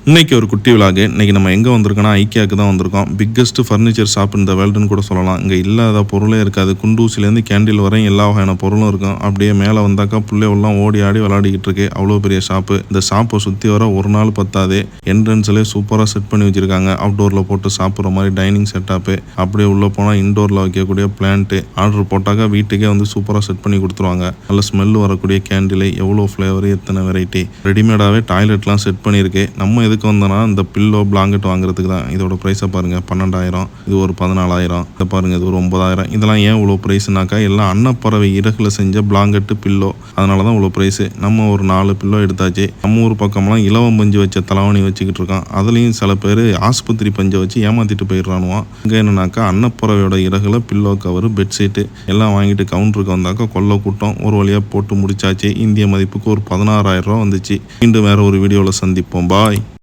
இன்னைக்கு ஒரு குட்டி விலாகு. இன்னைக்கு நம்ம எங்கே வந்திருக்கோம்னா ஐக்கியாவுக்கு தான் வந்திருக்கோம். பிக்கஸ்ட் ஃபர்னிச்சர் ஷாப் இந்த வேர்ல்டுன்னு கூட சொல்லலாம். இங்கே இல்லாத பொருளே இருக்காது. குண்டூசிலேருந்து கேண்டில் வரையும் எல்லா வகையான பொருளும் இருக்கும். அப்படியே மேலே வந்தாக்கா பிள்ளைகள்லாம் ஓடி ஆடி விளையாடிக்கிட்டு இருக்கு. அவ்வளோ பெரிய ஷாப்பு. இந்த ஷாப்பை சுற்றி வர ஒரு நாள் பத்தாது. என்ட்ரன்ஸ்லேயே சூப்பராக செட் பண்ணி வச்சிருக்காங்க. அவுட்டோரில் போட்டு சாப்பிட்ற மாதிரி டைனிங் செட்டப்பு. அப்படியே உள்ளே போனால் இன்டோரில் வைக்கக்கூடிய பிளான்ட்டு. ஆர்டர் போட்டாக்கா வீட்டுக்கே வந்து சூப்பராக செட் பண்ணி கொடுத்துருவாங்க. நல்ல ஸ்மெல் வரக்கூடிய கேண்டில், எவ்வளோ ஃப்ளேவர், எத்தனை வெரைட்டி. ரெடிமேடாகவே டாய்லெட்லாம் செட் பண்ணியிருக்கு. நம்ம எதுக்கு வந்தோன்னா இந்த பில்லோ பிளாங்கெட் வாங்குறதுக்கு தான். இதோட ப்ரைஸை பாருங்கள், 12,000. இது ஒரு 14,000. இதை பாருங்கள், இது ஒரு 9,000. இதெல்லாம் ஏன் இவ்வளோ ப்ரைஸ்னாக்கா எல்லாம் அன்னப்பறவை இறகுல செஞ்ச பிளாங்கெட்டு பில்லோ. அதனால தான் இவ்வளோ ப்ரைஸு. நம்ம ஒரு 4 பில்லோ எடுத்தாச்சு. நம்ம ஊர் பக்கம்லாம் இலவம் பஞ்சு வச்ச தலைவணி வச்சுக்கிட்டு இருக்கோம். அதுலேயும் சில பேர் ஆஸ்பத்திரி பஞ்சை வச்சு ஏமாற்றிட்டு போயிடுறானுவான். இங்கே என்னன்னாக்கா அன்னப்பறவையோட இறகுல பில்லோ கவர், பெட்ஷீட்டு எல்லாம் வாங்கிட்டு கவுண்டருக்கு வந்தாக்கா கொல்ல கூட்டம். ஒரு வழியாக போட்டு முடிச்சாச்சு. இந்திய மதிப்புக்கு ஒரு 16,000 ரூபா வந்துச்சு. மீண்டும் வேற ஒரு வீடியோவில் சந்திப்போம். பாய்.